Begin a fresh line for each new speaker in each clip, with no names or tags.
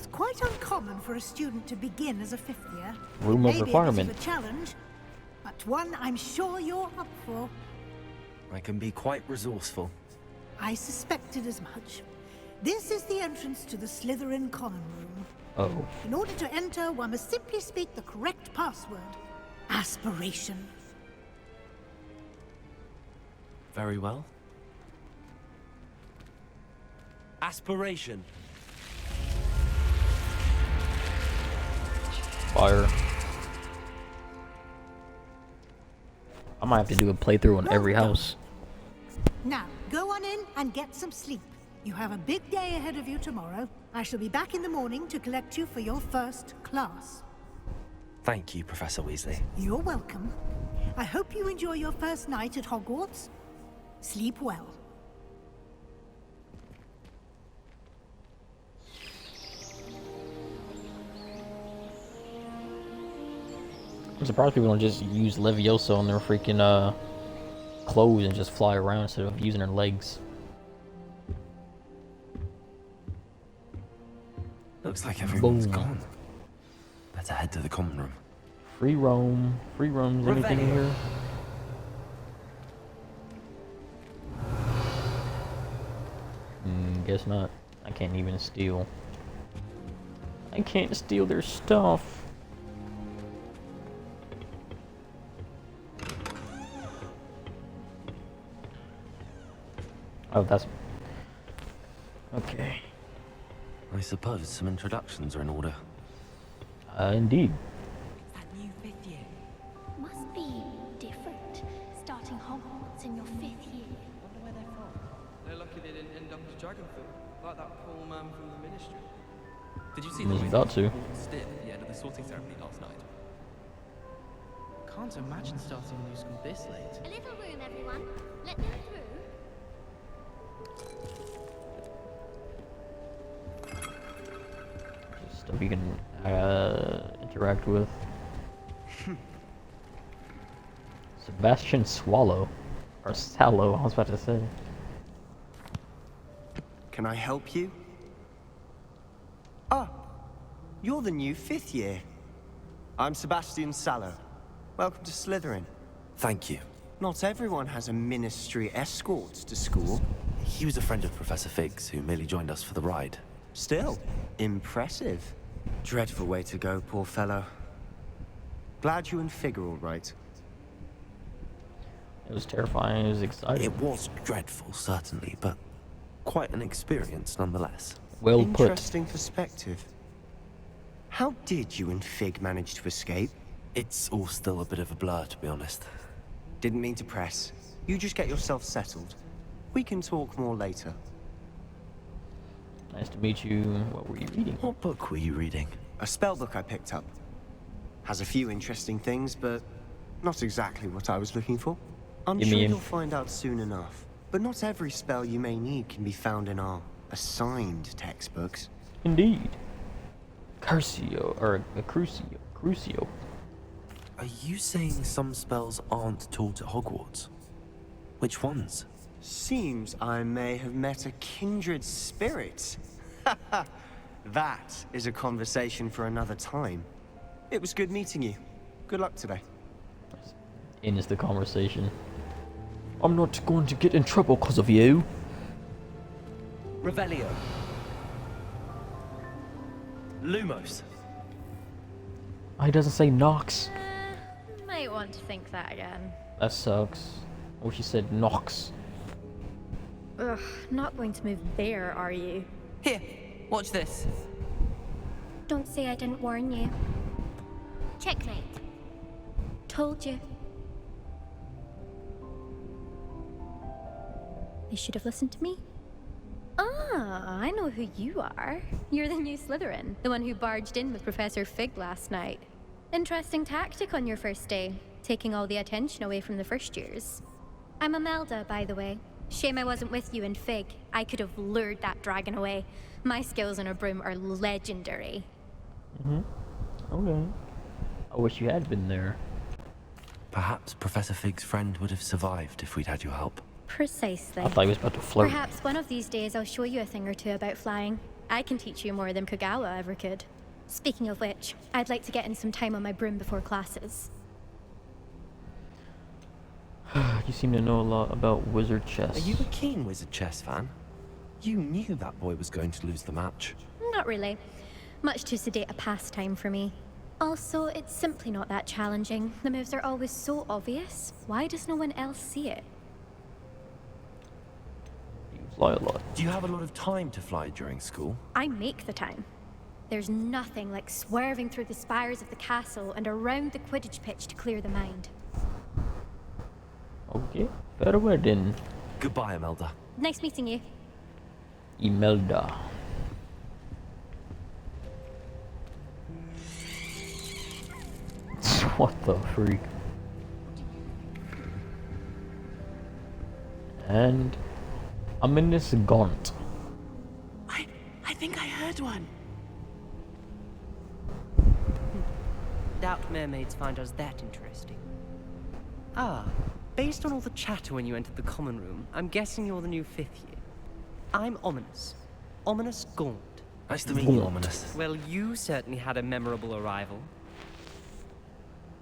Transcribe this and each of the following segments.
It's quite uncommon for a student to begin as a fifth year.
Room of requirement.
It may be a bit of a challenge, but one I'm sure you're up for.
I can be quite resourceful.
I suspected as much. This is the entrance to the Slytherin common room.
Oh.
In order to enter, one must simply speak the correct password. Aspiration.
Very well. Aspiration.
Fire. I might have to do a playthrough on every house.
Now, go on in and get some sleep. You have a big day ahead of you tomorrow. I shall be back in the morning to collect you for your first class.
Thank you, Professor Weasley.
You're welcome. I hope you enjoy your first night at Hogwarts. Sleep well.
I'm surprised people don't just use Leviosa on their freaking clothes and just fly around instead of using their legs.
Looks like everyone's
Boom.
gone. Better head to the common room.
Free roam. Free roam's anything in here? Guess not. I can't even steal. I can't steal their stuff. Oh, that's... Okay.
I suppose some introductions are in order.
Indeed.
It's that new fifth year.
Must be different, starting Hogwarts in your 5th year.
Wonder where they're from.
They're lucky they didn't end up as Dragonfield, like that poor man from the Ministry.
Did you see
He's
the way
about to.
walked still at the end of the sorting ceremony last night?
Can't imagine starting a new school this late.
A little room, everyone. Let them through.
Stuff you can interact with. Sebastian Swallow. Or Sallow, I was about to say.
Can I help you? Ah, you're the new 5th year. I'm Sebastian Sallow. Welcome to Slytherin.
Thank you.
Not everyone has a ministry escort to school.
He was a friend of Professor Fig's who merely joined us for the ride.
Still, impressive. Dreadful way to go, poor fellow. Glad you and Fig are all right.
It was terrifying, it was exciting.
It was dreadful, certainly, but quite an experience nonetheless.
Well put.
Interesting perspective. How did you and Fig manage to escape?
It's all still a bit of a blur, to be honest.
Didn't mean to press. You just get yourself settled. We can talk more later.
Nice to meet you. What were you reading?
What book were you reading?
A spell book I picked up. Has a few interesting things, but not exactly what I was looking for. I'm
Give
sure
me
you'll find out soon enough. But not every spell you may need can be found in our assigned textbooks.
Indeed. Crucio, or Crucio.
Are you saying some spells aren't taught at Hogwarts? Which ones?
Seems I may have met a kindred spirit. That is a conversation for another time. It was good meeting you. Good luck today.
Ends the conversation. I'm not going to get in trouble because of you.
Revelio. Lumos.
Oh, he doesn't say Nox.
Might want to think that again.
That sucks. I wish he said Nox.
Ugh, not going to move there, are you?
Here, watch this.
Don't say I didn't warn you. Checkmate. Told you. They should have listened to me. Ah, I know who you are. You're the new Slytherin, the one who barged in with Professor Fig last night. Interesting tactic on your first day, taking all the attention away from the first years. I'm Imelda, by the way. Shame I wasn't with you in Fig. I could have lured that dragon away. My skills on a broom are legendary.
Okay. I wish you had been there.
Perhaps Professor Fig's friend would have survived if we'd had your help.
Precisely.
I thought he was about to flirt.
Perhaps one of these days I'll show you a thing or two about flying. I can teach you more than Kagawa ever could. Speaking of which, I'd like to get in some time on my broom before classes.
You seem to know a lot about wizard chess.
Are you a keen wizard chess fan? You knew that boy was going to lose the match.
Not really. Much too sedate a pastime for me. Also, it's simply not that challenging. The moves are always so obvious. Why does no one else see it?
You fly a lot.
Do you have a lot of time to fly during school?
I make the time. There's nothing like swerving through the spires of the castle and around the Quidditch pitch to clear the mind.
Okay, farewell then,
Goodbye, Imelda.
Nice meeting you.
Imelda. What the freak? And I'm in this gaunt.
I think I heard one.
Doubt mermaids find us that interesting. Ah, based on all the chatter when you entered the common room, I'm guessing you're the new 5th year. I'm Ominous. Ominous Gaunt.
Nice to meet you, Ominous.
Well, you certainly had a memorable arrival.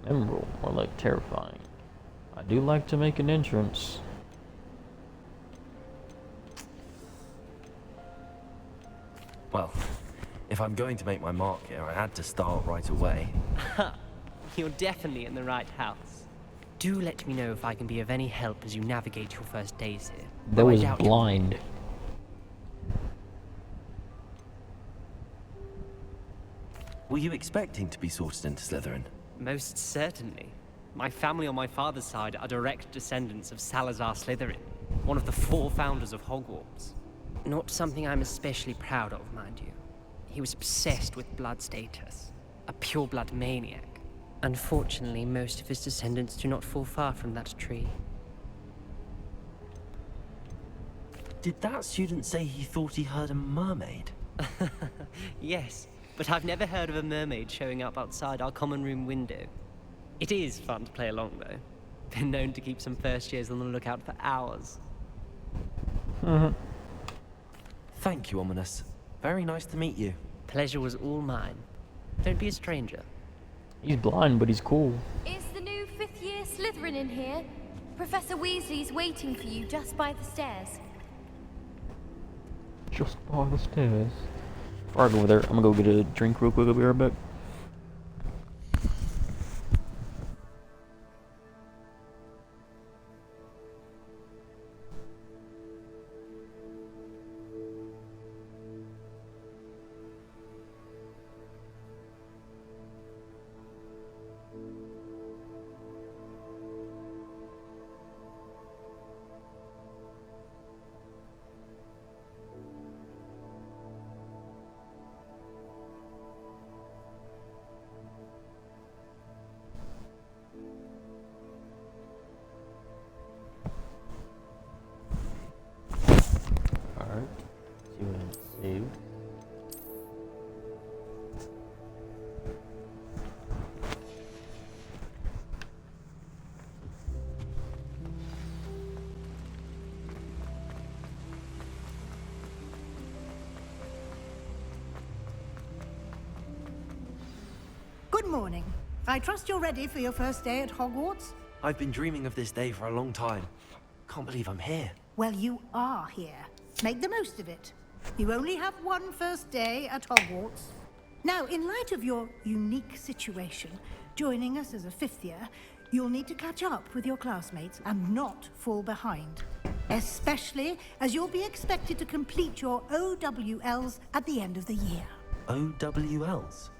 Memorable, more like terrifying. I do like to make an entrance.
Well, if I'm going to make my mark here, I had to start right away.
Ha! You're definitely in the right house. Do let me know if I can be of any help as you navigate your first days here.
That
Though I
was
doubt you-
blind.
Were you expecting to be sorted into Slytherin?
Most certainly. My family on my father's side are direct descendants of Salazar Slytherin, one of the 4 founders of Hogwarts. Not something I'm especially proud of, mind you. He was obsessed with blood status, a pure-blood maniac. Unfortunately, most of his descendants do not fall far from that tree.
Did that student say he thought he heard a mermaid?
Yes, but I've never heard of a mermaid showing up outside our common room window. It is fun to play along, though. Been known to keep some first years on the lookout for hours.
Thank you, Ominous. Very nice to meet you.
Pleasure was all mine. Don't be a stranger.
He's blind, but he's cool.
Is the new 5th year Slytherin in here? Professor Weasley's waiting for you just by the stairs.
Just by the stairs. Before I go over there, I'm gonna go get a drink real quick. I'll be right back. Alright. See what I saved.
Good morning. I trust you're ready for your first day at Hogwarts?
I've been dreaming of this day for a long time. Can't believe I'm here.
Well, you are here. Make the most of it. You only have one first day at Hogwarts. Now, in light of your unique situation, joining us as a 5th year, you'll need to catch up with your classmates and not fall behind. Especially as you'll be expected to complete your OWLs at the end of the year.
OWLs?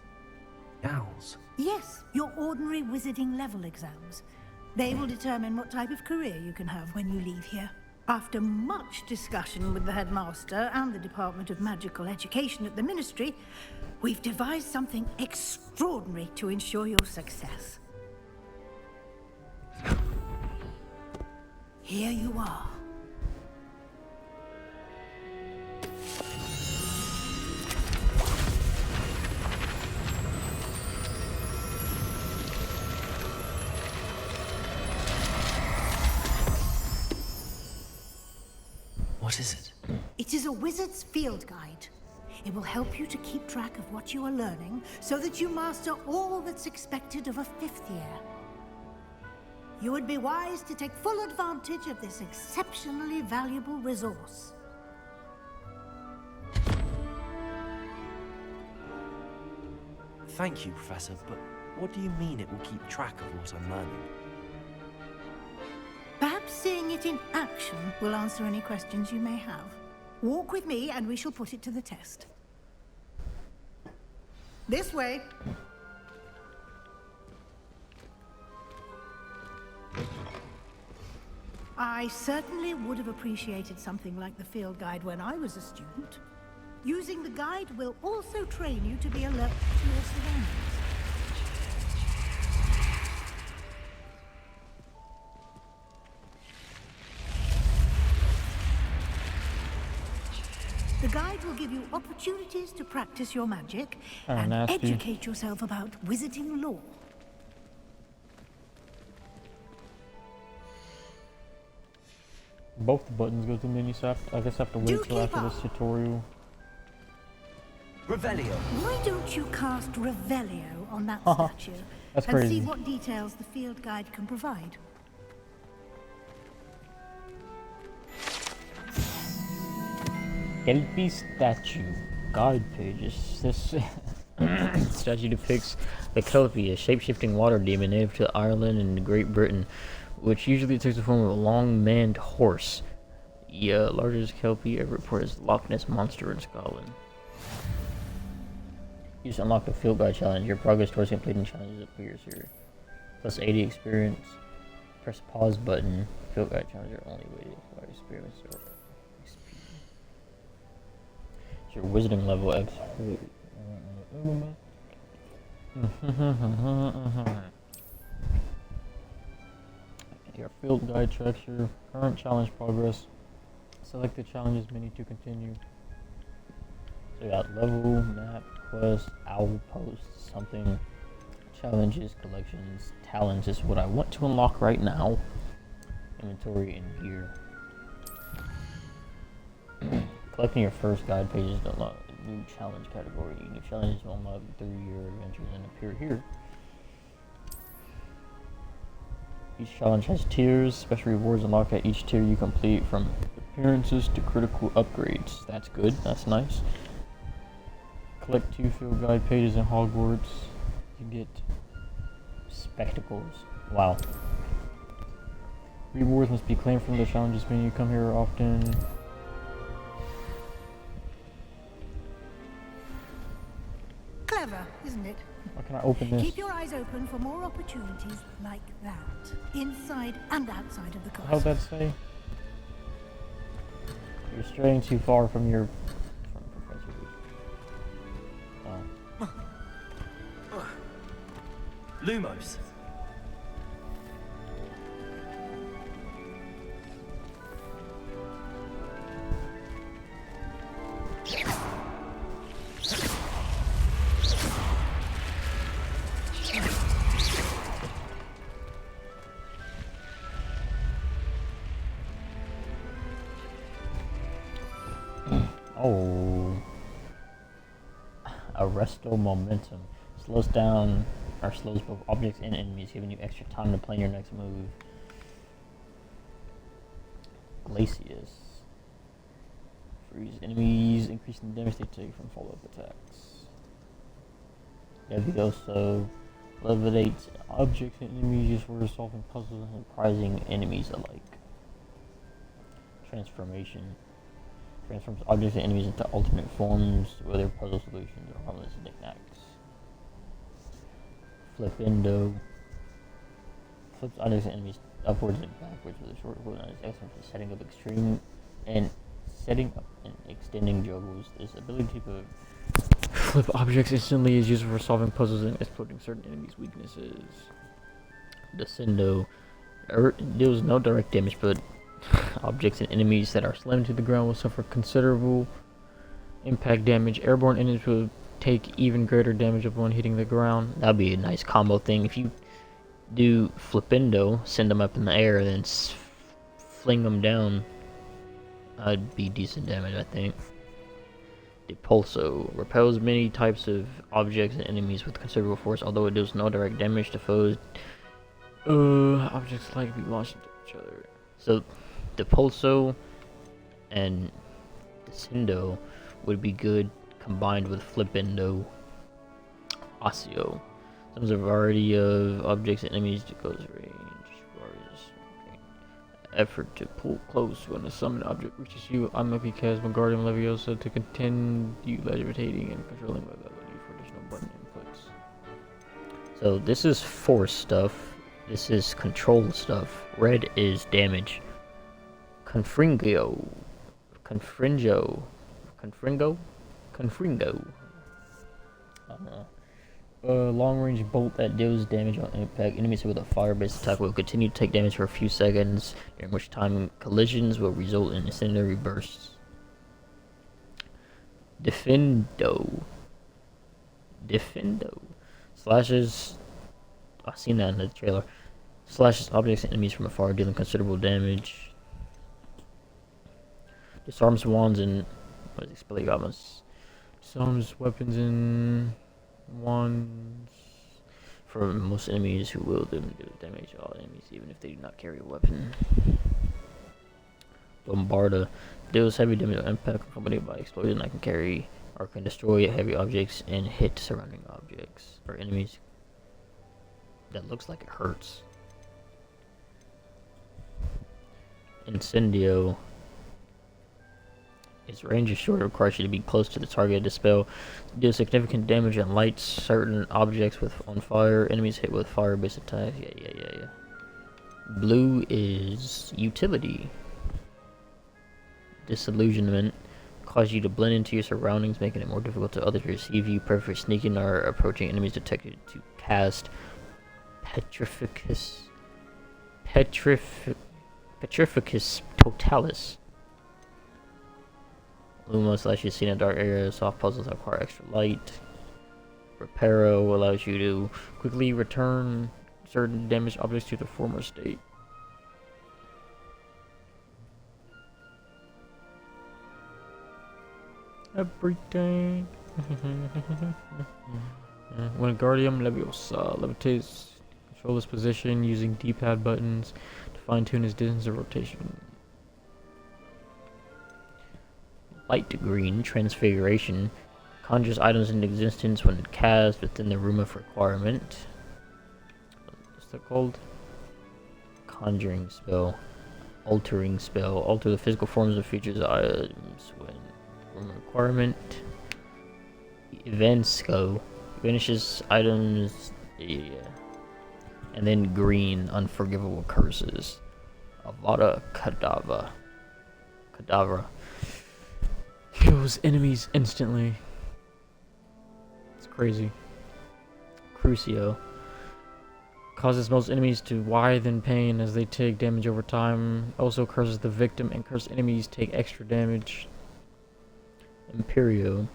Owls?
Yes, your ordinary wizarding level exams. They will determine what type of career you can have when you leave here. After much discussion with the headmaster and the Department of Magical Education at the Ministry, we've devised something extraordinary to ensure your success. Here you are.
What is it?
It is a wizard's field guide. It will help you to keep track of what you are learning so that you master all that's expected of a 5th year. You would be wise to take full advantage of this exceptionally valuable resource.
Thank you, Professor, but what do you mean it will keep track of what I'm learning?
Perhaps seeing it in action will answer any questions you may have. Walk with me and we shall put it to the test. This way. I certainly would have appreciated something like the field guide when I was a student. Using the guide will also train you to be alert to your surroundings. The guide will give you opportunities to practice your magic and
nasty.
educate yourself about wizarding lore.
Both the buttons go to the menu, so I guess I have to wait till after this tutorial.
Revelio.
Why don't you cast Revelio on that statue
That's
and
crazy.
see what details the field guide can provide?
Kelpie statue. Guide pages. This statue depicts the Kelpie, a shape-shifting water demon native to Ireland and Great Britain, which usually takes the form of a long-maned horse. The largest Kelpie ever reported is Loch Ness Monster in Scotland. You just unlock the field guide challenge. Your progress towards completing challenges appears here. Plus 80 experience. Press pause button. Field guide challenge are only waiting for experience or XP. It's your wizarding level X. Your field guide tracks your current challenge progress. Select the challenges menu to continue. So you got level, map, quest, owl posts, something, challenges, collections, talents is what I want to unlock right now. Inventory and gear. Collecting your first guide pages to unlock a new challenge category. New challenges will unlock through your adventures and appear here. Each challenge has tiers. Special rewards unlock at each tier you complete, from appearances to critical upgrades. That's good. That's nice. Collect 2 field guide pages in Hogwarts. You get spectacles. Wow. Rewards must be claimed from the challenges menu. Come here often.
Clever, isn't it?
How can I open this?
Keep your eyes open for more opportunities like that, inside and outside of the castle.
How'd that say? You're straying too far from your... Professor. Oh.
Lumos.
Oh. Arresto momentum. Slows down or slows both objects and enemies, giving you extra time to plan your next move. Glacius. Freeze enemies, increasing the damage they take from follow-up attacks. Levioso. Levitates objects and enemies used for solving puzzles and surprising enemies alike. Transformation. Transforms objects and enemies into alternate forms, whether puzzle solutions or harmless knickknacks. Flipendo. Flips objects and enemies upwards and backwards with a short hold and is excellent for setting up and extending juggles. This ability to flip objects instantly is used for solving puzzles and exploiting certain enemies' weaknesses. Descendo. Deals no direct damage, but objects and enemies that are slammed to the ground will suffer considerable impact damage. Airborne enemies will take even greater damage upon hitting the ground. That'd be a nice combo thing. If you do Flipendo, send them up in the air, then fling them down, that'd be decent damage, I think. Depulso repels many types of objects and enemies with considerable force, although it deals no direct damage to foes. Objects like to be launched into each other. So, Depulso and Descendo would be good combined with Flipendo. Osseo. Some variety of objects and enemies to close range. Effort to pull close when a summoned object reaches you. I might be cast Wingardium Leviosa to continue levitating and controlling my ability for additional button inputs. So this is force stuff. This is control stuff. Red is damage. Confringo. Confringo. Confringo? Confringo. I don't know. Long-range bolt that deals damage on impact. Enemies with a fire-based attack will continue to take damage for a few seconds, during which time collisions will result in incendiary bursts. Defendo. Slashes. I've seen that in the trailer. Slashes objects and enemies from afar, dealing considerable damage. Disarms wands and what is it? Spelligamas. Disarms weapons and wands for most enemies who wield them do damage to all enemies, even if they do not carry a weapon. Bombarda deals heavy damage on impact accompanied by explosion that can carry or can destroy heavy objects and hit surrounding objects or enemies. That looks like it hurts. Incendio. Its range is short, requires you to be close to the target to dispel. Deals significant damage and lights certain objects on fire. Enemies hit with fire-based attacks. Yeah. Blue is utility. Disillusionment. Cause you to blend into your surroundings, making it more difficult to others to receive you. Perfect sneaking or approaching enemies detected to cast Petrificus Totalis. Lumos lets you see in a dark area. Soft puzzles that require extra light. Reparo allows you to quickly return certain damaged objects to their former state. Everything. Wingardium Leviosa levitates. Control his position using D-pad buttons to fine-tune his distance of rotation. Light to green, transfiguration, conjures items into existence when cast within the room of requirement. What's that called? Conjuring spell. Altering spell. Alter the physical forms of features of items when room of requirement. Evansco. Vanishes items. Yeah. And then green, unforgivable curses. Avada Kedavra. Kills enemies instantly. It's crazy. Crucio. Causes most enemies to writhe in pain as they take damage over time. Also curses the victim and cursed enemies take extra damage. Imperio.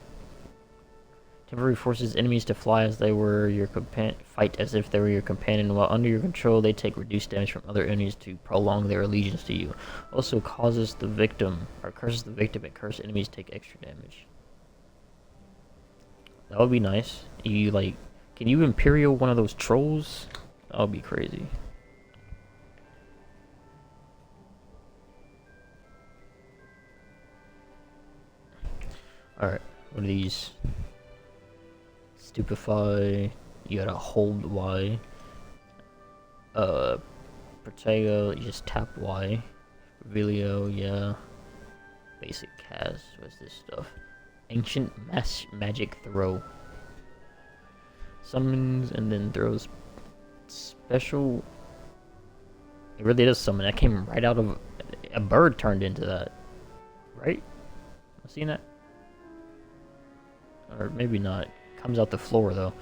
Temporary forces enemies to fly as they were your fight as if they were your companion. While under your control, they take reduced damage from other enemies to prolong their allegiance to you. Also causes the victim, or curses the victim, and cursed enemies take extra damage. That would be nice. You can you Imperial one of those trolls? That would be crazy. Alright, what are these? Stupefy, you gotta hold Y. Protego, you just tap Y. Revelio, yeah. Basic cast, what's this stuff? Ancient magic throw. Summons and then throws special. It really does summon. That came right out of a bird turned into that. Right? I've seen that. Or maybe not. Comes out the floor though.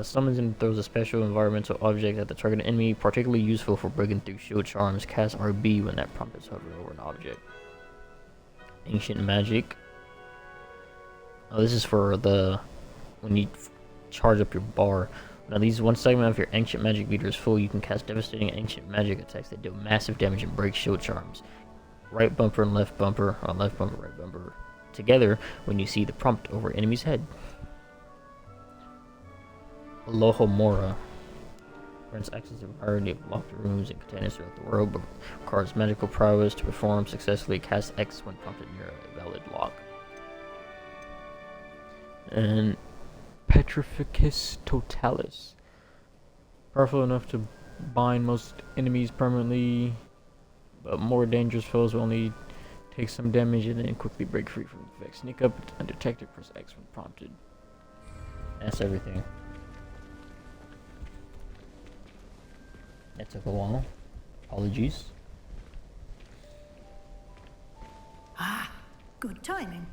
Summons and throws a special environmental object at the target enemy, particularly useful for breaking through shield charms. Cast RB when that prompt is hovering over an object. Ancient magic. Oh, this is for when you charge up your bar. Now these one segment of your ancient magic meter is full, you can cast devastating ancient magic attacks that deal massive damage and break shield charms. Right bumper and left bumper, left bumper, right bumper. together when you see the prompt over enemy's head. Alohomora grants access to a variety of locked rooms and containers throughout the world, but requires medical prowess to perform successfully. Cast X when prompted near a valid lock. And Petrificus Totalis. Powerful enough to bind most enemies permanently, but more dangerous foes will only take some damage and then quickly break free from the effect. Sneak up undetected, press X when prompted. That's everything. That took a while. Apologies.
Ah, good timing.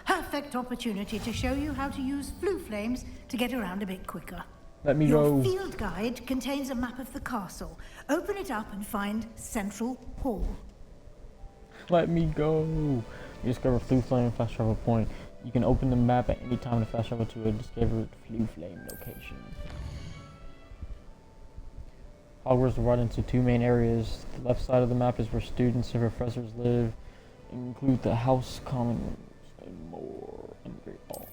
Perfect opportunity to show you how to use flue flames to get around a bit quicker.
Let me
Your
go.
field guide contains a map of the castle. Open it up and find Central Hall.
Let me go. You discover Flue Flame fast travel point. You can open the map at any time to fast travel to a discovered Flue Flame location. Hogwarts is divided into two main areas. The left side of the map is where students and professors live, include the House Commons and more in Great Hall.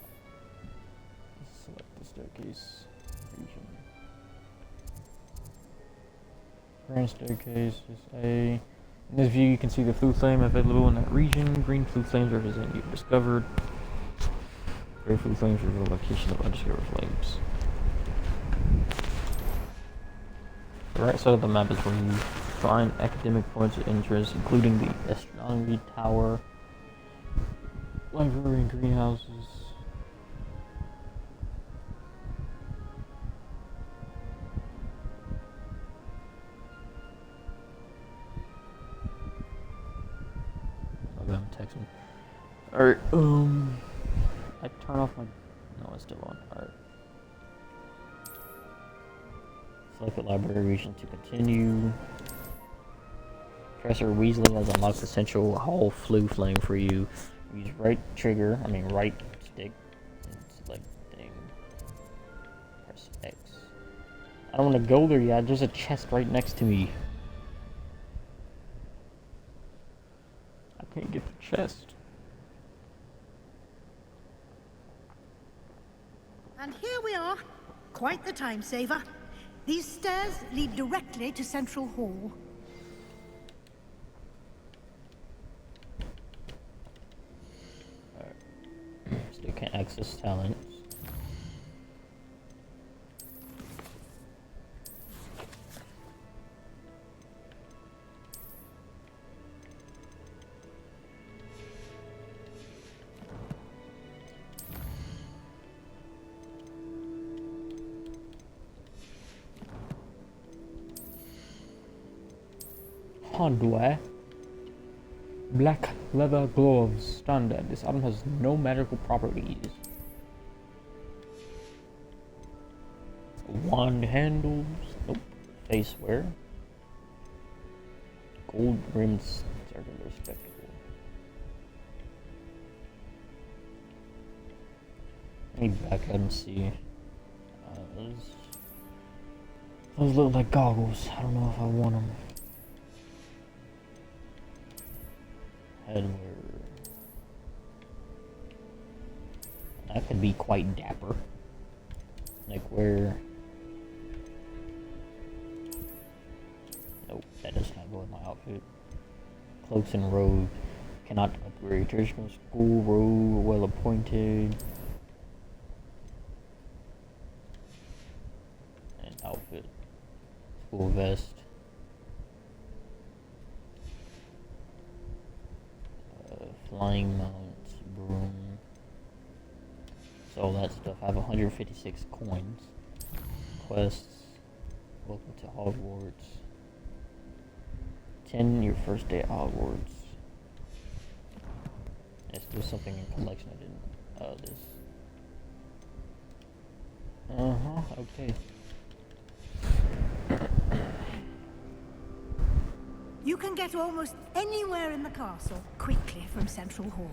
Select the staircase region. Grand staircase is A. In this view, you can see the Flue Flame available in that region. Green Flue Flames represent you've discovered. Gray Flue Flames reveal the location of undiscovered flames. The right side of the map is where you find academic points of interest, including the astronomy tower, library, and greenhouses. Okay, I'm texting. Alright, I turn off my... No, it's still on. Alright. Select the library region to continue. Professor Weasley has unlocked the Central Hall Flue Flame for you. Use right stick, and select thing. Press X. I don't want to go there yet. There's a chest right next to me. I can't get the chest.
And here we are. Quite the time saver. These stairs lead directly to Central Hall.
Still can't access talents. Hardware. Black leather gloves. Standard. This item has no magical properties. Wand handles. Nope. Face wear. Gold rimmed circular spectacle. Let me back out and see. Those look like goggles. I don't know if I want them. Headwear. That could be quite dapper. Like where... Nope, that does not go with my outfit. Cloaks and robes. Cannot upgrade. Traditional school robe, well appointed. And outfit. School vest. Flying mount, broom. So all that stuff. I have 156 coins. Quests. Welcome to Hogwarts. 10 your first day at Hogwarts. Let's do something in collection I didn't. This. Okay.
You can get almost anywhere in the castle quickly from Central Hall.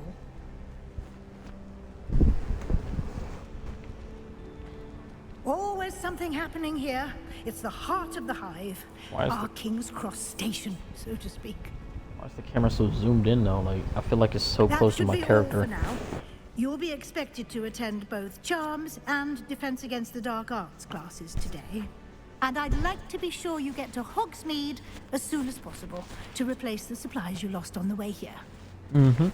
Always something happening here. It's the heart of the hive.
Why is
Our King's Cross station, so to speak.
Why is the camera so zoomed in though? Like, I feel like it's so
That
close to
should
my
be all
character.
for now. You'll be expected to attend both Charms and Defense Against the Dark Arts classes today. And I'd like to be sure you get to Hogsmeade as soon as possible to replace the supplies you lost on the way here.
Mm-hmm.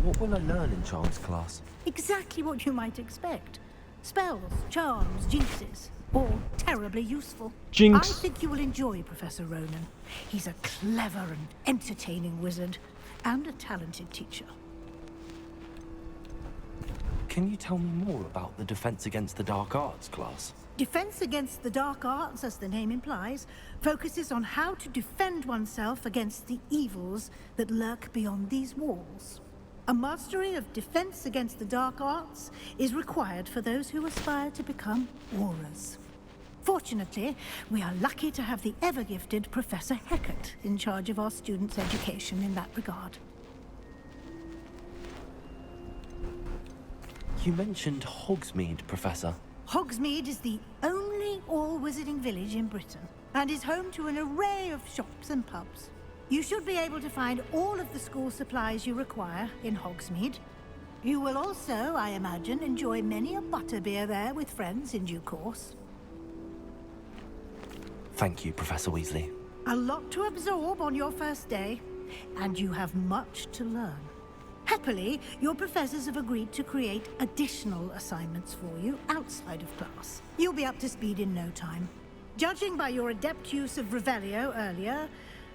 What will I learn in Charles' class?
Exactly what you might expect. Spells, charms, jinxes. All terribly useful.
Jinx.
I think you will enjoy Professor Ronan. He's a clever and entertaining wizard, and a talented teacher.
Can you tell me more about the Defense Against the Dark Arts class?
Defense Against the Dark Arts, as the name implies, focuses on how to defend oneself against the evils that lurk beyond these walls. A mastery of Defense Against the Dark Arts is required for those who aspire to become Aurors. Fortunately, we are lucky to have the ever-gifted Professor Hecat in charge of our students' education in that regard.
You mentioned Hogsmeade, Professor.
Hogsmeade is the only all-wizarding village in Britain, and is home to an array of shops and pubs. You should be able to find all of the school supplies you require in Hogsmeade. You will also, I imagine, enjoy many a butterbeer there with friends in due course.
Thank you, Professor Weasley.
A lot to absorb on your first day, and you have much to learn. Happily, your professors have agreed to create additional assignments for you outside of class. You'll be up to speed in no time. Judging by your adept use of Revelio earlier,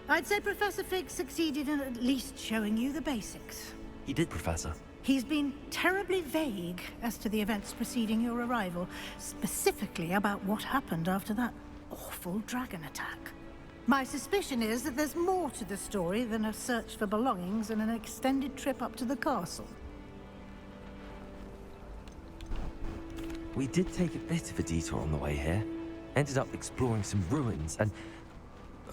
I'd say Professor Fig succeeded in at least showing you the basics.
He did, Professor.
He's been terribly vague as to the events preceding your arrival, specifically about what happened after that awful dragon attack. My suspicion is that there's more to the story than a search for belongings and an extended trip up to the castle.
We did take a bit of a detour on the way here. Ended up exploring some ruins and...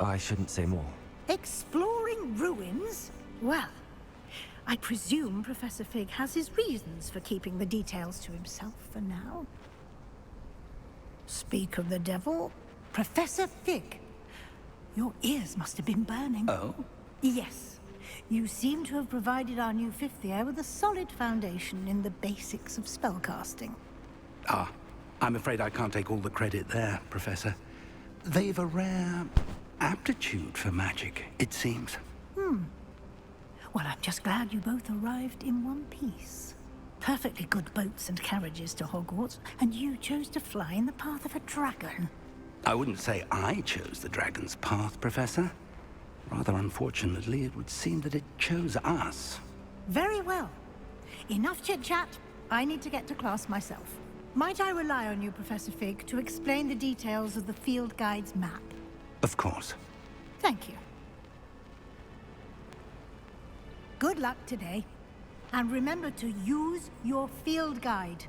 I shouldn't say more.
Exploring ruins? Well, I presume Professor Fig has his reasons for keeping the details to himself for now. Speak of the devil, Professor Fig. Your ears must have been burning.
Oh?
Yes. You seem to have provided our new fifth year with a solid foundation in the basics of spellcasting.
Ah, I'm afraid I can't take all the credit there, Professor. They've a rare aptitude for magic, it seems.
Well, I'm just glad you both arrived in one piece. Perfectly good boats and carriages to Hogwarts, and you chose to fly in the path of a dragon.
I wouldn't say I chose the dragon's path, Professor. Rather unfortunately, it would seem that it chose us.
Very well. Enough chit-chat. I need to get to class myself. Might I rely on you, Professor Fig, to explain the details of the field guide's map?
Of course.
Thank you. Good luck today. And remember to use your field guide.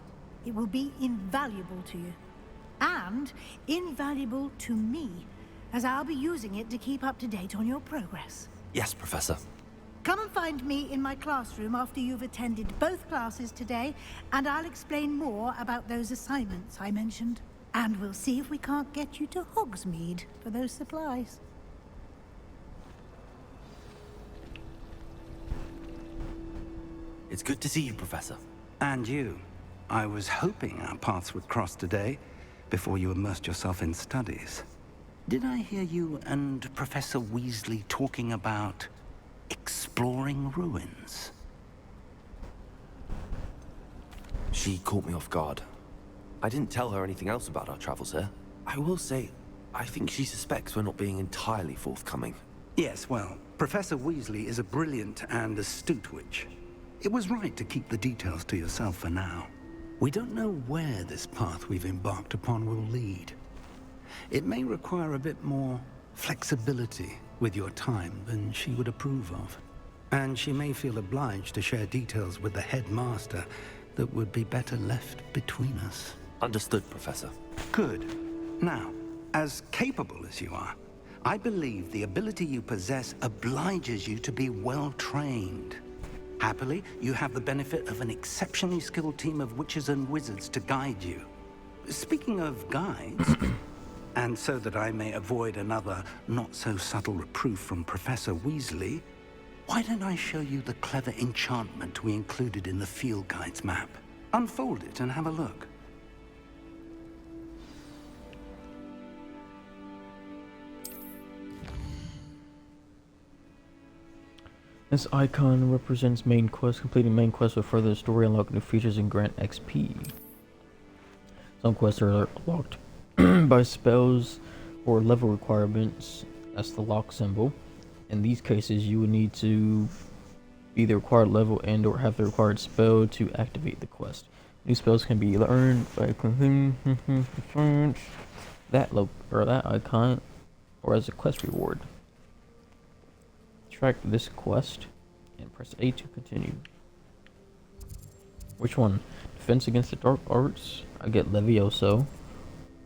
It will be invaluable to you. And invaluable to me, as I'll be using it to keep up to date on your progress.
Yes, Professor.
Come and find me in my classroom after you've attended both classes today, and I'll explain more about those assignments I mentioned. And we'll see if we can't get you to Hogsmeade for those supplies.
It's good to see you, Professor.
And you. I was hoping our paths would cross today, before you immersed yourself in studies. Did I hear you and Professor Weasley talking about exploring ruins?
She caught me off guard. I didn't tell her anything else about our travels here. I will say, I think she suspects we're not being entirely forthcoming.
Yes, well, Professor Weasley is a brilliant and astute witch. It was right to keep the details to yourself for now. We don't know where this path we've embarked upon will lead. It may require a bit more flexibility with your time than she would approve of. And she may feel obliged to share details with the headmaster that would be better left between us.
Understood, Professor.
Good. Now, as capable as you are, I believe the ability you possess obliges you to be well trained. Happily, you have the benefit of an exceptionally skilled team of witches and wizards to guide you. Speaking of guides, And so that I may avoid another not-so-subtle reproof from Professor Weasley, why don't I show you the clever enchantment we included in the field guide's map? Unfold it and have a look.
This icon represents main quest. Completing main quest will further the story, unlock new features, and grant XP. Some quests are locked by spells or level requirements. That's the lock symbol. In these cases, you will need to be the required level and or have the required spell to activate the quest. New spells can be learned by clicking that icon or as a quest reward. Track this quest and press A to continue. Which one? Defense against the dark arts? I get Levioso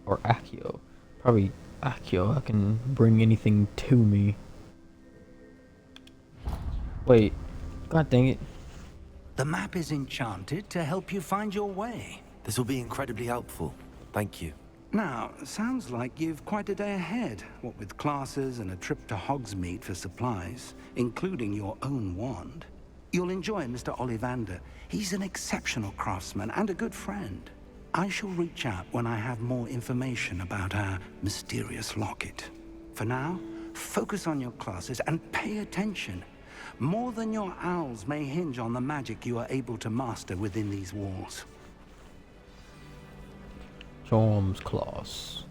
or Accio. Probably Accio. I can bring anything to me. Wait. God dang it.
The map is enchanted to help you find your way.
This will be incredibly helpful. Thank you.
Now, sounds like you've quite a day ahead, what with classes and a trip to Hogsmeade for supplies, including your own wand. You'll enjoy Mr. Ollivander. He's an exceptional craftsman and a good friend. I shall reach out when I have more information about our mysterious locket. For now, focus on your classes and pay attention. More than your owls may hinge on the magic you are able to master within these walls.
Charms class.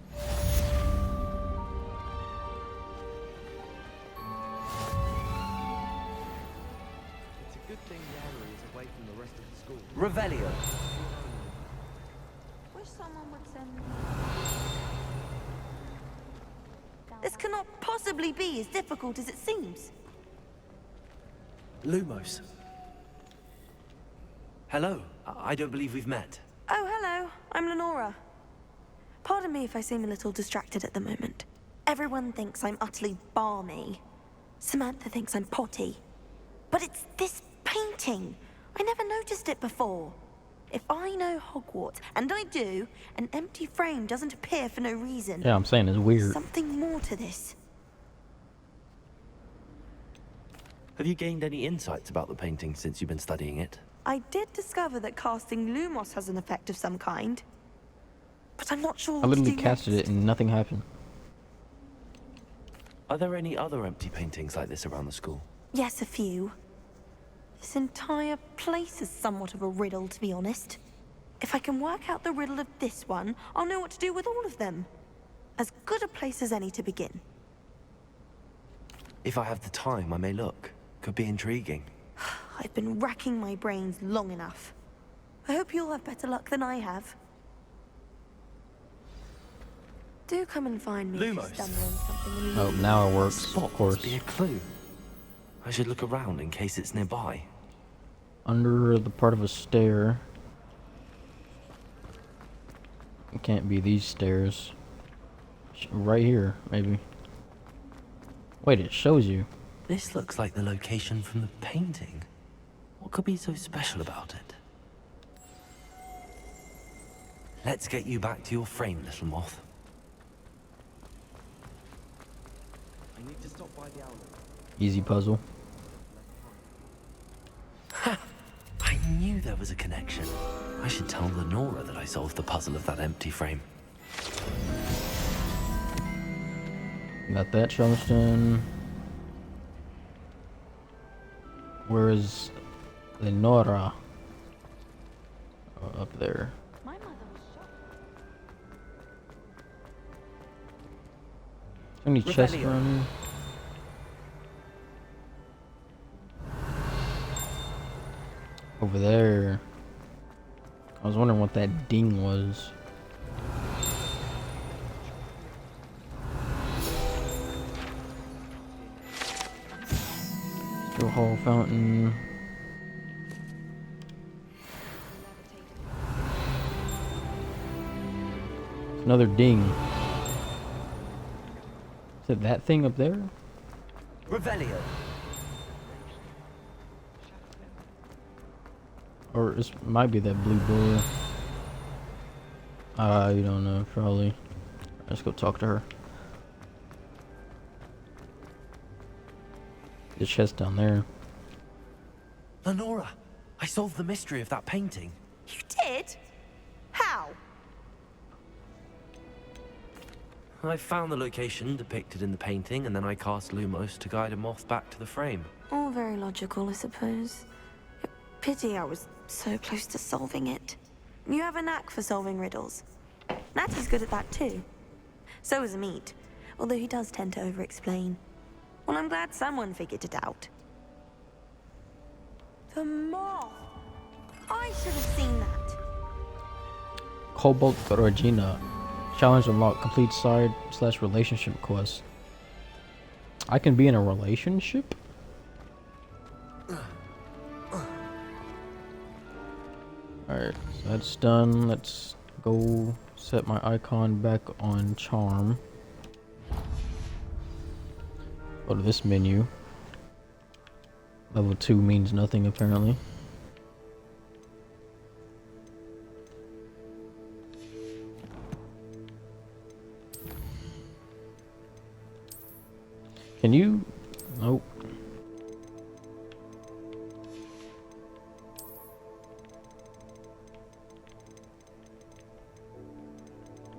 It's a good thing the area is away from the rest of the school.
Revelio.
Wish someone would send me. This cannot possibly be as difficult as it seems.
Lumos. Hello. I don't believe we've met.
Oh, hello. I'm Lenora. Pardon me if I seem a little distracted at the moment. Everyone thinks I'm utterly balmy. Samantha thinks I'm potty. But it's this painting. I never noticed it before. If I know Hogwarts, and I do, an empty frame doesn't appear for no reason.
Yeah, I'm saying it's weird.
Something more to this.
Have you gained any insights about the painting since you've been studying it?
I did discover that casting Lumos has an effect of some kind. But I'm not sure
I
what to
literally
do
casted
next.
it and nothing happened.
Are there any other empty paintings like this around the school?
Yes, a few. This entire place is somewhat of a riddle, to be honest. If I can work out the riddle of this one, I'll know what to do with all of them. As good a place as any to begin.
If I have the time, I may look. Could be intriguing.
I've been racking my brains long enough. I hope you'll have better luck than I have. Do come and find me if you
Lumos.
stumble on something.
Oh, now it works,
Spot
of course.
must be a clue. I should look around in case it's nearby.
Under the part of a stair. It can't be these stairs. Right here, maybe. Wait, it shows you.
This looks like the location from the painting. What could be so special about it? Let's get you back to your frame, little moth.
I need to stop by the owl.
Easy puzzle.
Ha! I knew there was a connection. I should tell Lenora that I solved the puzzle of that empty frame.
Got that Charleston. Where is Lenora? Oh, up there.
My mother was shocked.
Any chest
Revelio.
run? Over there. I was wondering what that ding was. Steel Hall Fountain. Another ding. Is it that thing up there?
Revelio.
Or it might be that blue door. You don't know, probably. Let's go talk to her. The chest down there.
Lenora, I solved the mystery of that painting.
You did? How?
I found the location depicted in the painting, and then I cast Lumos to guide a moth back to the frame.
All very logical, I suppose. Pity I was so close to solving it. You have a knack for solving riddles. Natty's good at that too. So is Amit, although he does tend to over-explain. Well, I'm glad someone figured it out. The moth! I should have seen that.
Cobalt Regina. Challenge unlocked. Complete side/relationship quest. I can be in a relationship? Alright, so that's done. Let's go set my icon back on charm. Go to this menu. Level 2 means nothing apparently. Can you? Nope.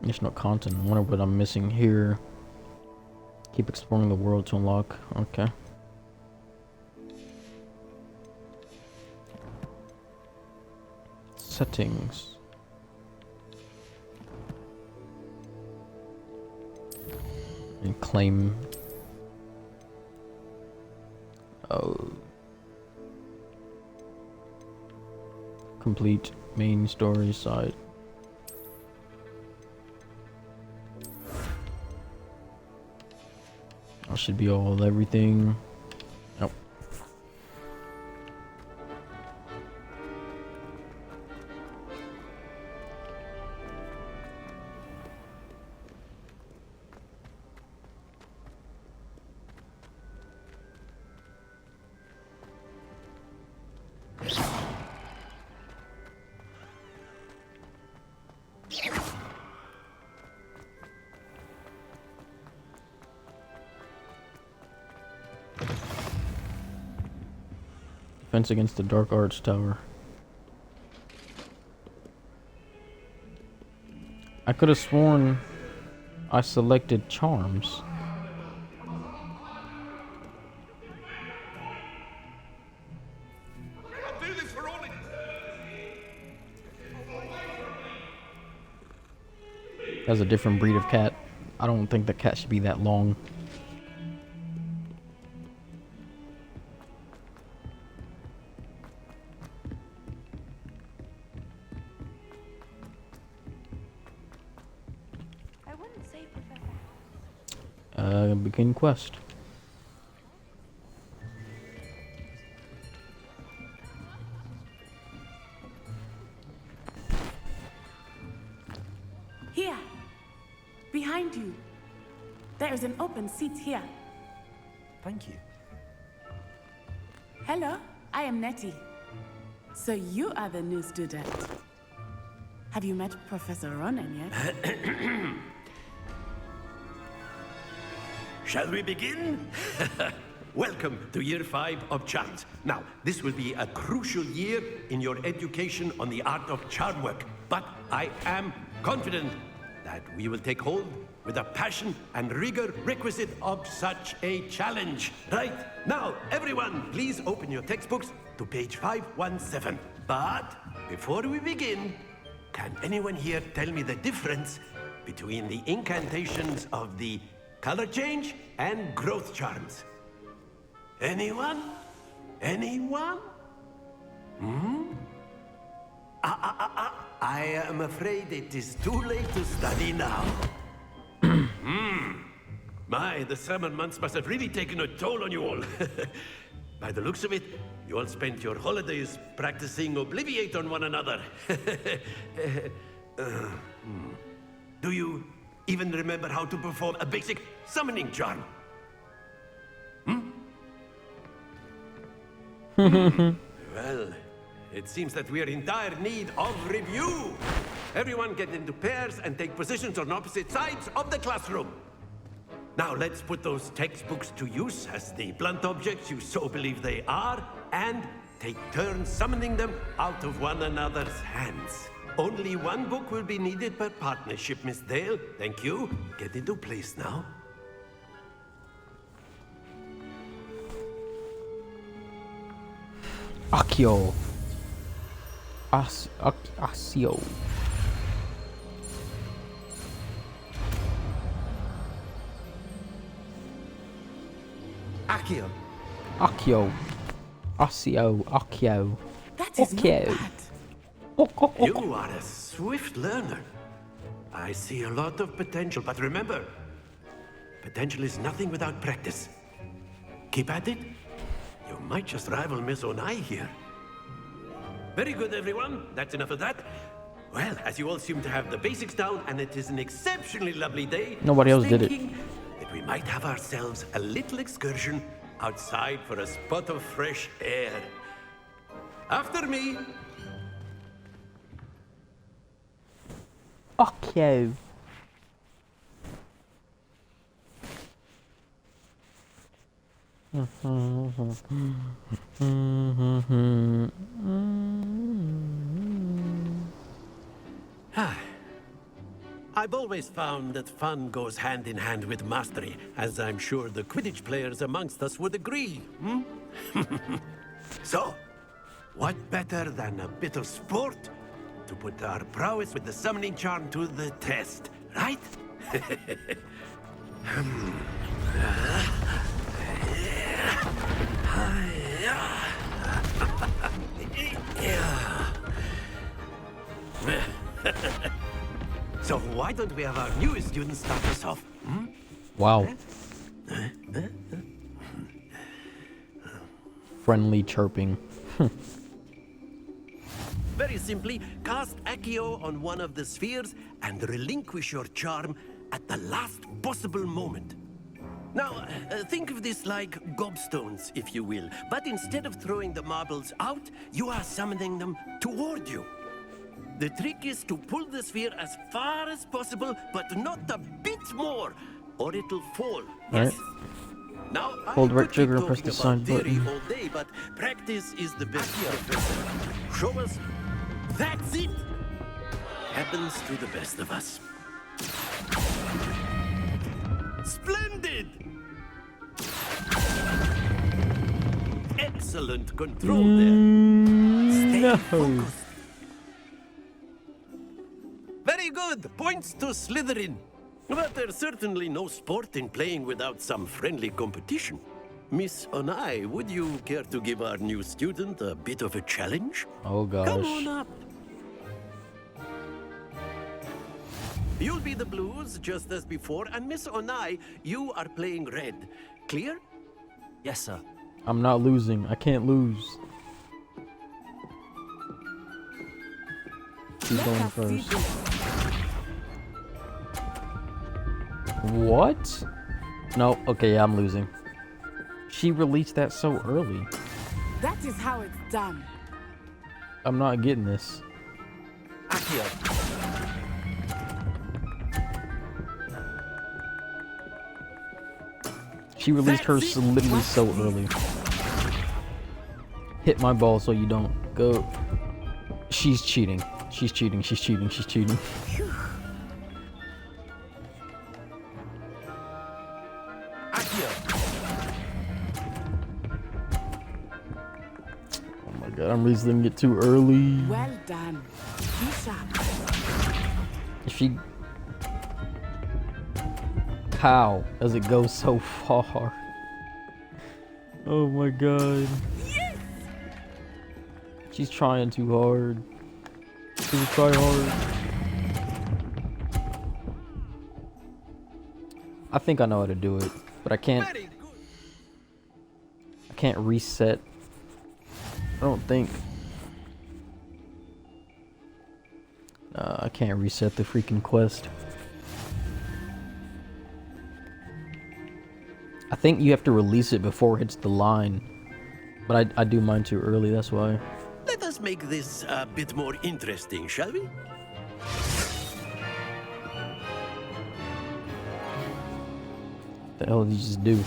There's no content. I wonder what I'm missing here. Keep exploring the world to unlock. Okay. Settings. And claim. Oh. Complete main story side. That should be everything. Nope. Defense against the Dark Arts Tower. I could have sworn I selected charms. That's a different breed of cat. I don't think the cat should be that long. Begin quest.
Here. Behind you. There is an open seat here.
Thank you.
Hello, I am Nettie. So you are the new student. Have you met Professor Runnin yet?
Shall we begin? Welcome to year 5 of charms. Now, this will be a crucial year in your education on the art of charm work, but I am confident that we will take hold with the passion and rigor requisite of such a challenge. Right, now, everyone, please open your textbooks to page 517. But before we begin, can anyone here tell me the difference between the incantations of the color change and growth charms? Anyone? Anyone? I am afraid it is too late to study now. My, the summer months must have really taken a toll on you all. By the looks of it, you all spent your holidays practicing Obliviate on one another. Do you even remember how to perform a basic summoning charm? Well, it seems that we are in dire need of review. everyone get into pairs and take positions on opposite sides of the classroom. Now let's put those textbooks to use as the blunt objects you so believe they are, and take turns summoning them out of one another's hands. Only one book will be needed per partnership, Miss Dale. Thank you. Get into place now.
Accio. Accio.
Accio.
Accio. Accio.
That is not bad.
You are a swift learner. I see a lot of potential, but remember, potential is nothing without practice. Keep at it. You might just rival Miss Onai here. Very good, everyone. That's enough of that. Well, as you all seem to have the basics down, and it is an exceptionally lovely day,
Nobody else did it.
thinking that we might have ourselves a little excursion outside for a spot of fresh air. After me.
Accio.
I've always found that fun goes hand in hand with mastery, as I'm sure the Quidditch players amongst us would agree. So, what better than a bit of sport to put our prowess with the summoning charm to the test, right? So why don't we have our newest student start us off?
Wow. Friendly chirping.
Very simply, cast Accio on one of the spheres and relinquish your charm at the last possible moment. Now, think of this like gobstones, if you will. But instead of throwing the marbles out, you are summoning them toward you. The trick is to pull the sphere as far as possible, but not a bit more, or it'll fall.
Alright.
Now,
Hold
I
right
could be
trigger and press
talking
the sign
about theory
button.
all day, but practice is the best professor. Show us. That's it. Happens to the best of us. Splendid. Excellent control there. Stay focused. Very good. Points to Slytherin. But there's certainly no sport in playing without some friendly competition. Miss Onai, would you care to give our new student a bit of a challenge?
Oh gosh.
Come on up. You'll be the blues, just as before, and Miss Onai, you are playing red. Clear?
Yes, sir.
I'm not losing. I can't lose. She's going first. What? No, okay, yeah, I'm losing. She released that so early.
That is how it's done.
I'm not getting this. She released hers literally so early. Hit my ball so you don't go. She's cheating. She's cheating. She's cheating. She's cheating. Oh my god, I'm releasing it too early.
Well done. Be sharp.
She. How does it go so far? Oh my god.
Yes!
She's trying too hard. She's trying hard. I think I know how to do it, but I can't. I can't reset. I don't think. I can't reset the freaking quest. I think you have to release it before it hits the line. But I do mine too early, that's why.
Let us make this a bit more interesting, shall we?
The hell did you just do?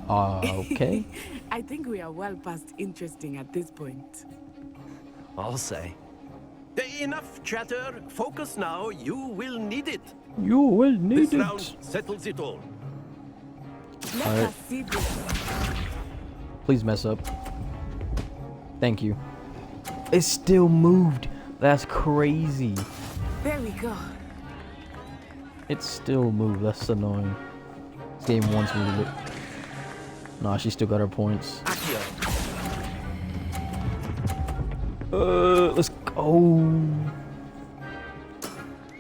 Okay.
I think we are well past interesting at this point.
I'll say.
Enough chatter. Focus now. You will need it.
You will need
This
it.
round settles it all.
Let
Alright.
us see this.
Please mess up. Thank you. It still moved. That's crazy.
There we go.
It still moved. That's annoying. This game wants me to look. Nah, she still got her points. Let's go.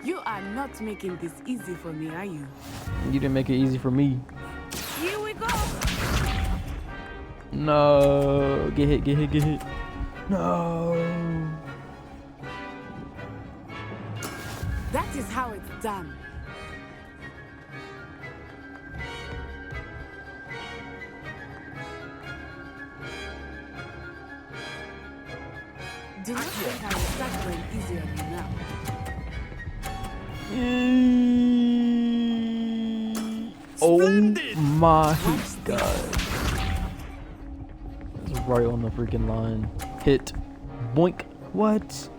You are not making this easy for me, are you?
You didn't make it easy for me.
Here we go.
No. Get hit, get hit, get hit. No.
That is how it's done. Do not think I will start going easy on you now.
Oh my god. That's right on the freaking line. Hit. Boink. What?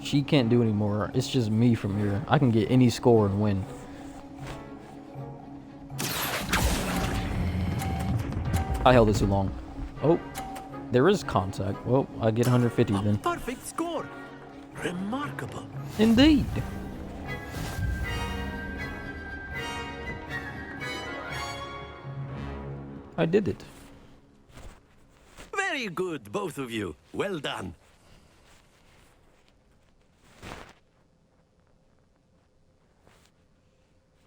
She can't do anymore. It's just me from here. I can get any score and win. I held it too long. Oh, there is contact. Well, I get 150 then.
Perfect score. Remarkable.
Indeed. I did it.
Very good, both of you. Well done.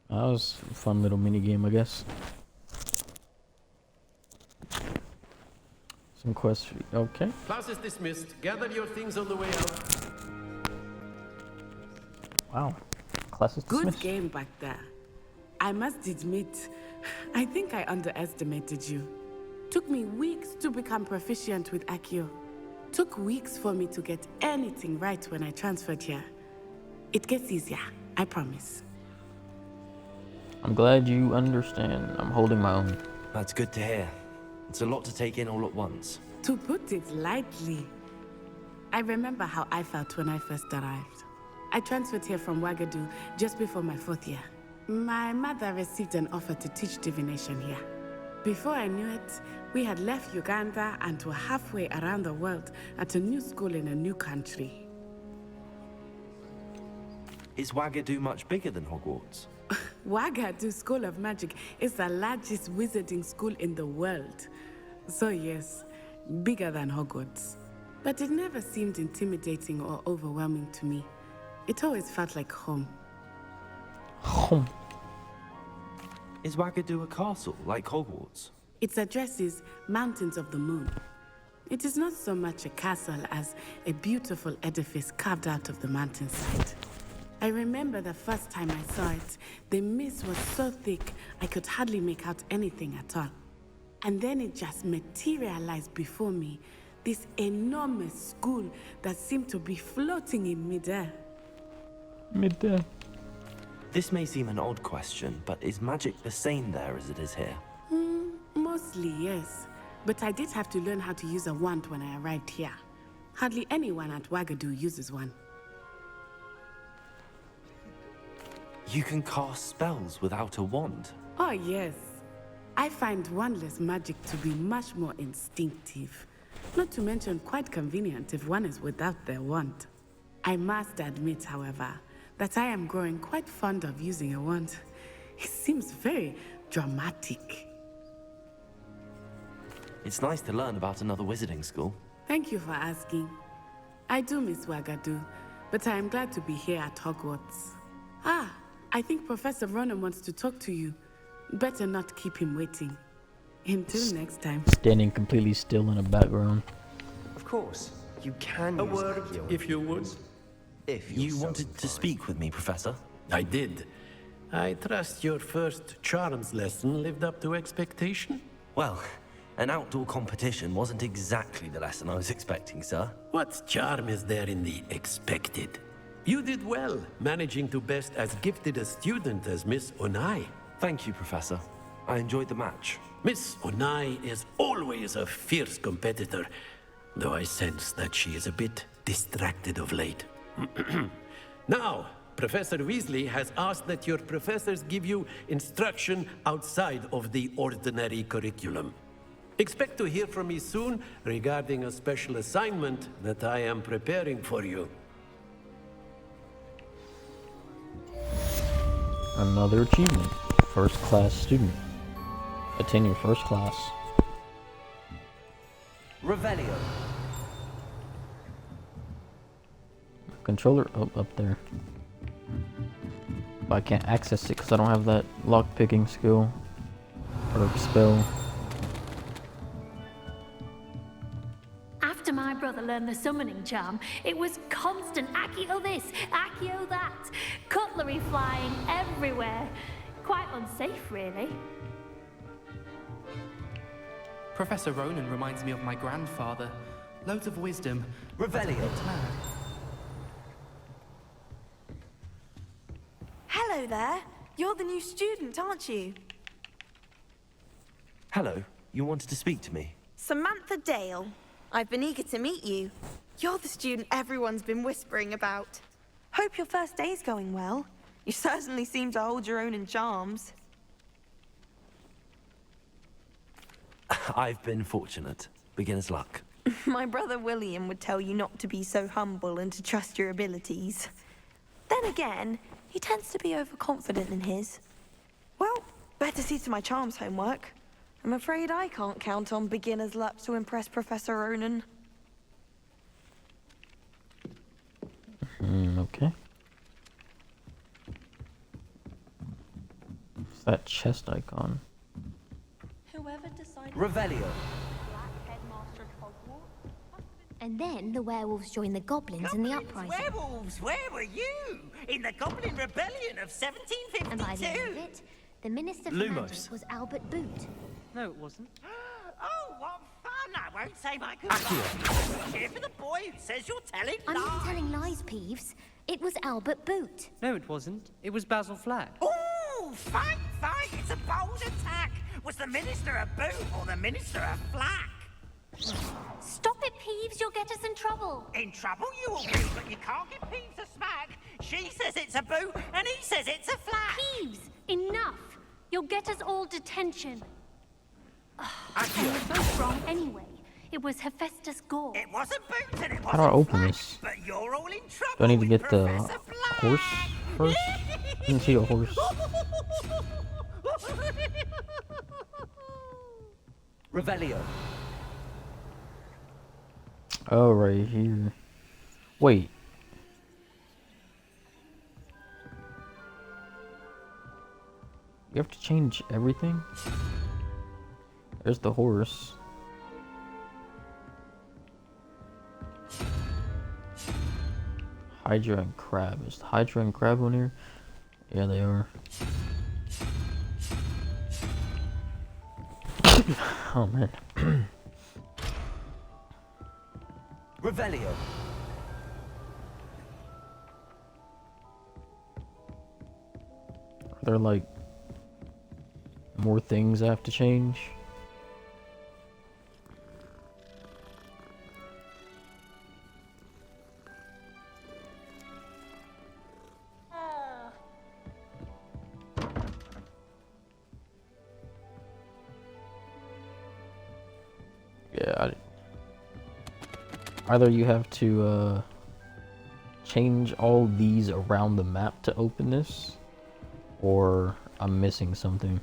That was a fun little mini game, I guess. Some quests. Okay.
Class is dismissed. Gather your things on the way out.
Wow. Class is
Good
dismissed.
game back there. I must admit, I think I underestimated you. Took me weeks to become proficient with Accio. Took weeks for me to get anything right when I transferred here. It gets easier, I promise.
I'm glad you understand. I'm holding my own.
That's good to hear. It's a lot to take in all at once.
To put it lightly, I remember how I felt when I first arrived. I transferred here from Wagadu just before my 4th year. My mother received an offer to teach divination here. Before I knew it, we had left Uganda and were halfway around the world at a new school in a new country.
Is Wagadu much bigger than Hogwarts?
Wagadu School of Magic is the largest wizarding school in the world. So yes, bigger than Hogwarts. But it never seemed intimidating or overwhelming to me. It always felt like home.
Home.
Is Wagadu a castle, like Hogwarts?
Its address is Mountains of the Moon. It is not so much a castle as a beautiful edifice carved out of the mountainside. I remember the first time I saw it, the mist was so thick I could hardly make out anything at all. And then it just materialized before me, this enormous school that seemed to be floating in midair.
Midair.
This may seem an odd question, but is magic the same there as it is here?
Mostly, yes. But I did have to learn how to use a wand when I arrived here. Hardly anyone at Wagadu uses one.
You can cast spells without a wand.
Oh, yes. I find wandless magic to be much more instinctive. Not to mention quite convenient if one is without their wand. I must admit, however, that I am growing quite fond of using a wand. It seems very dramatic.
It's nice to learn about another wizarding school.
Thank you for asking. I do miss Wagadu, but I am glad to be here at Hogwarts. Ah, I think Professor Runnin wants to talk to you. Better not keep him waiting. Until next time.
Standing completely still in the background.
Of course, you can
A
use
word,
Accio
if you would.
If
You wanted to speak with me, Professor?
I did. I trust your first charms lesson lived up to expectation?
Well, an outdoor competition wasn't exactly the lesson I was expecting, sir.
What charm is there in the expected? You did well, managing to best as gifted a student as Miss Onai.
Thank you, Professor. I enjoyed the match.
Miss Onai is always a fierce competitor, though I sense that she is a bit distracted of late. Now, Professor Weasley has asked that your professors give you instruction outside of the ordinary curriculum. Expect to hear from me soon regarding a special assignment that I am preparing for you.
Another achievement. First class student. Attend first class.
Revelio.
Controller up there. But I can't access it because I don't have that lock picking skill or spell.
After my brother learned the summoning charm, it was constant Accio this, Accio that, cutlery flying everywhere. Quite unsafe, really.
Professor Ronan reminds me of my grandfather. Loads of wisdom.
Revelio.
Hello there. You're the new student, aren't you?
Hello. You wanted to speak to me?
Samantha Dale. I've been eager to meet you. You're the student everyone's been whispering about. Hope your first day's going well. You certainly seem to hold your own in charms.
I've been fortunate. Beginner's luck.
My brother William would tell you not to be so humble and to trust your abilities. Then again, he tends to be overconfident in his. Well, better see to my charms homework. I'm afraid I can't count on beginner's luck to impress Professor Ronan.
Okay. What's that chest icon?
Whoever decided...
Revelio.
And then the werewolves joined the goblins in the uprising.
Werewolves, where were you? In the Goblin Rebellion of 1752?
And by the end of it, the Minister for Magic was Albert Boot.
No, it wasn't.
Oh, what fun! I won't say my goodbye. Cheer for the boy who says you're telling
I'm
lies.
not telling lies, Peeves. It was Albert Boot.
No, it wasn't. It was Basil Flack.
Ooh, fight! It's a bold attack. Was the Minister a boot or the Minister a flack?
Stop it, Peeves. You'll get us in trouble.
In trouble you will be, but you can't give Peeves a smack. She says it's a boot, and he says it's a flack.
Peeves, enough. You'll get us all detention. You're both wrong anyway. It was Hephaestus Gore.
It wasn't boots and it wasn't
How do I open
flack,
this?
but you're all in trouble.
Do I need to
with
get the
Professor Black.
horse first? I didn't see a horse.
Revelio.
Oh, right here. Wait. You have to change everything? There's the horse. Hydra and Crab. Is the Hydra and Crab on here? Yeah, they are. Oh, man.
Revelio.
Are there like more things I have to change? Yeah, either you have to change all these around the map to open this, or I'm missing something.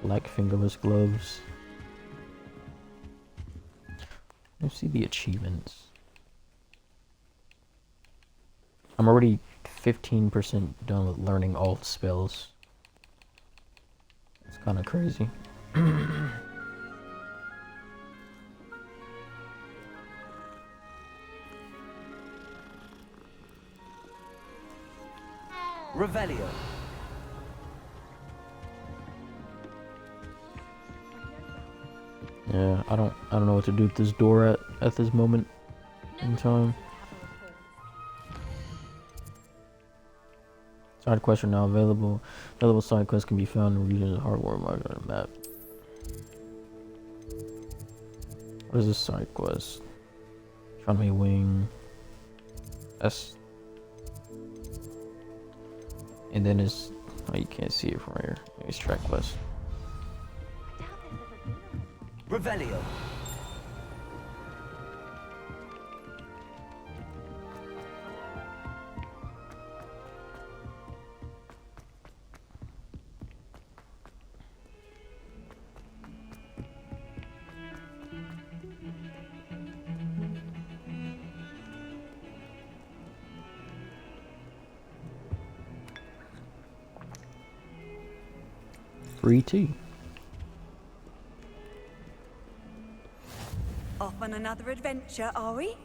Black fingerless gloves. Let's see the achievements. I'm already 15% done with learning all the spells. It's kind of crazy.
Revelio.
Yeah, I don't know what to do with this door at this moment in time. Side quests are now available. Available side quests can be found in regions of Hogwarts marked on the map. What is this side quest? Astronomy wing. That's. And then it's. Oh, you can't see it from here. It's track quest.
Revelio.
Free tea.
Off on another adventure, are we?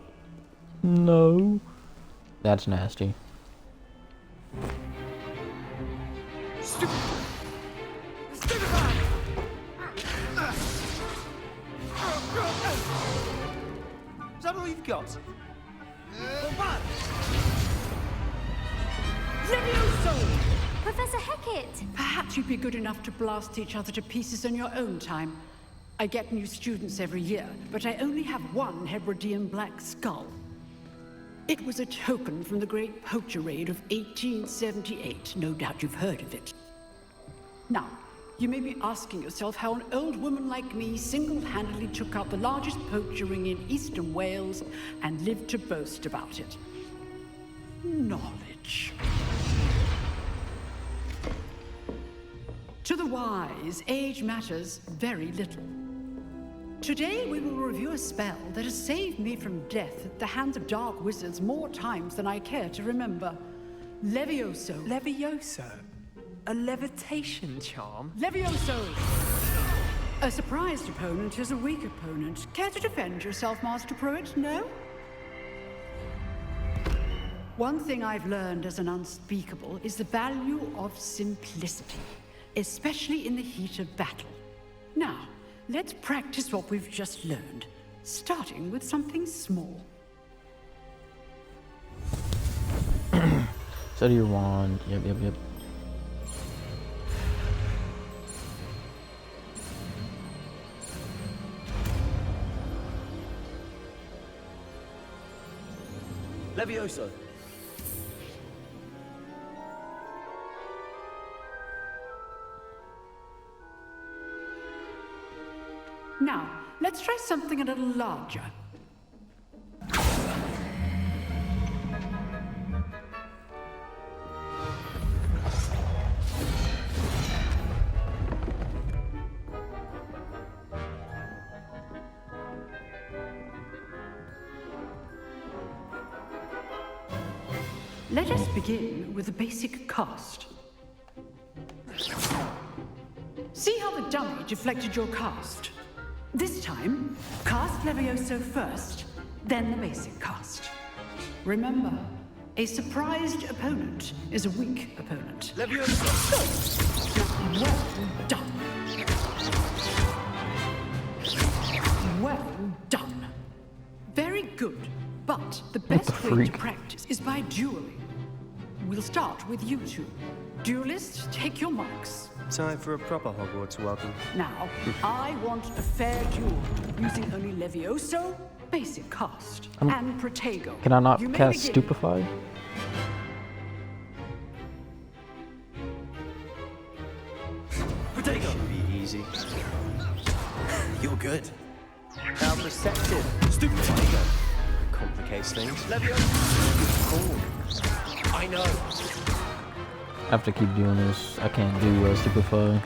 No. That's nasty.
Stupid! Is that all you've got?
Levioso!
Professor Hecat!
Perhaps you'd be good enough to blast each other to pieces in your own time. I get new students every year, but I only have one Hebridean black skull. It was a token from the Great Poacher Raid of 1878. No doubt you've heard of it. Now, you may be asking yourself how an old woman like me single-handedly took out the largest poacher ring in eastern Wales and lived to boast about it. Knowledge. To the wise, age matters very little. Today we will review a spell that has saved me from death at the hands of dark wizards more times than I care to remember. Levioso.
Levioso? A levitation charm?
Levioso! A surprised opponent is a weak opponent. Care to defend yourself, Master Pruitt? No? One thing I've learned as an unspeakable is the value of simplicity, especially in the heat of battle. Now, let's practice what we've just learned, starting with something small.
Study your wand. Yep.
Levioso.
Now, let's try something a little larger. Let us begin with the basic cast. See how the dummy deflected your cast? This time, cast Levioso first, then the basic cast. Remember, a surprised opponent is a weak opponent.
Levioso!
Well done. Well done. Very good, but the best way to practice is by dueling. We'll start with you two. Duelists, take your marks.
Time for a proper Hogwarts welcome.
Now, I want a fair duel, using only Levioso, basic cast, and Protego.
Can I not
You may
cast
begin.
Stupefy?
Protego! Should be easy.
You're good.
How receptive.
Stupid Tiger.
Complicates things.
Levioso! I know.
I have to keep doing this. I can't do Stupefy.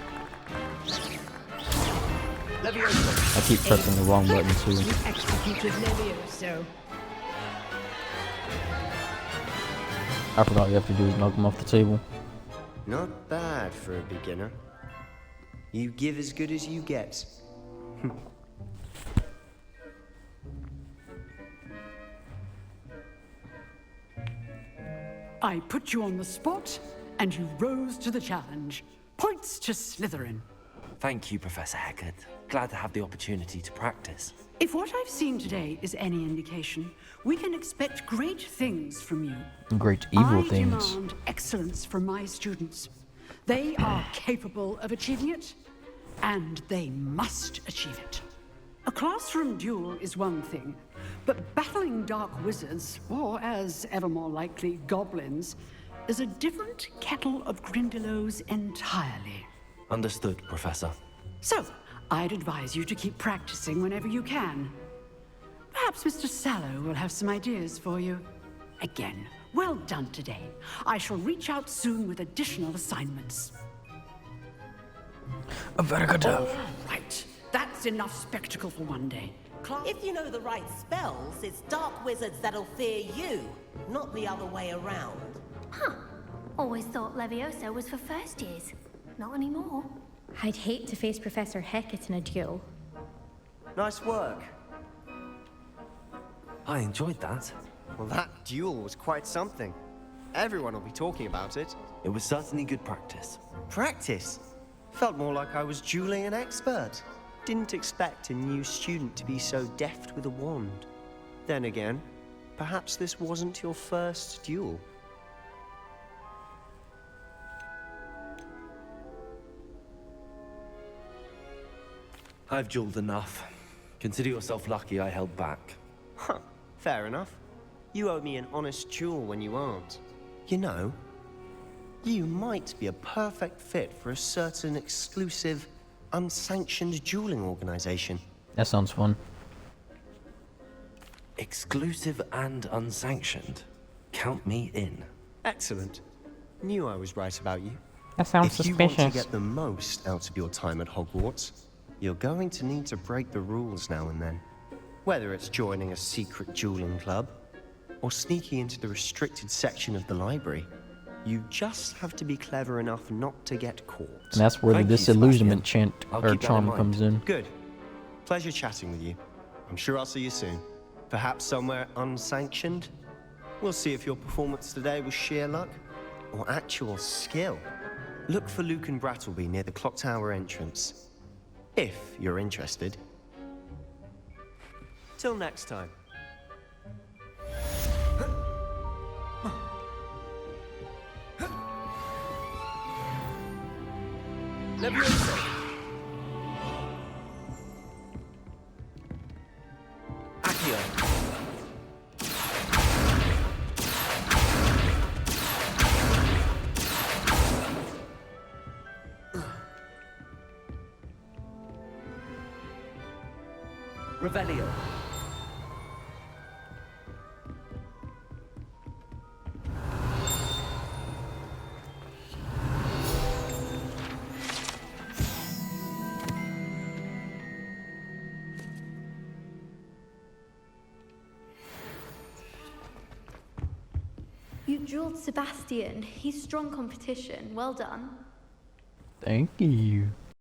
Levioso!
I keep pressing the wrong button too.
You executed Levioso.
I forgot all you have to do is knock him off the table.
Not bad for a beginner. You give as good as you get.
I put you on the spot, and you rose to the challenge. Points to Slytherin.
Thank you, Professor Heckert. Glad to have the opportunity to practice.
If what I've seen today is any indication, we can expect great things from you.
Great evil
I
things.
demand excellence from my students. They are capable of achieving it, and they must achieve it. A classroom duel is one thing, but battling dark wizards, or as ever more likely, goblins, is a different kettle of Grindylows entirely.
Understood, Professor.
So, I'd advise you to keep practicing whenever you can. Perhaps Mr. Sallow will have some ideas for you. Again, well done today. I shall reach out soon with additional assignments.
A very good job.
All right, that's enough spectacle for one day.
If you know the right spells, it's dark wizards that'll fear you, not the other way around.
Huh. Always thought Leviosa was for first years. Not anymore.
I'd hate to face Professor Heckett in a duel.
Nice work.
I enjoyed that.
Well, that duel was quite something. Everyone will be talking about it.
It was certainly good practice.
Practice? Felt more like I was dueling an expert. Didn't expect a new student to be so deft with a wand. Then again, perhaps this wasn't your first duel.
I've dueled enough. Consider yourself lucky I held back.
Huh, fair enough. You owe me an honest duel when you aren't. You know, you might be a perfect fit for a certain exclusive, unsanctioned dueling organization.
That sounds fun.
Exclusive and unsanctioned. Count me in.
Excellent. Knew I was right about you.
That sounds
If
suspicious.
you want to get the most out of your time at Hogwarts, you're going to need to break the rules now and then. Whether it's joining a secret dueling club, or sneaking into the restricted section of the library, you just have to be clever enough not to get caught.
And that's where the disillusionment chant or charm comes in.
Good. Pleasure chatting with you. I'm sure I'll see you soon. Perhaps somewhere unsanctioned? We'll see if your performance today was sheer luck or actual skill. Look for Luke and Brattleby near the clock tower entrance. If you're interested. Till next time.
Leviosa!
Accio!
Revelio.
You dueled Sebastian. He's strong competition. Well done.
Thank you.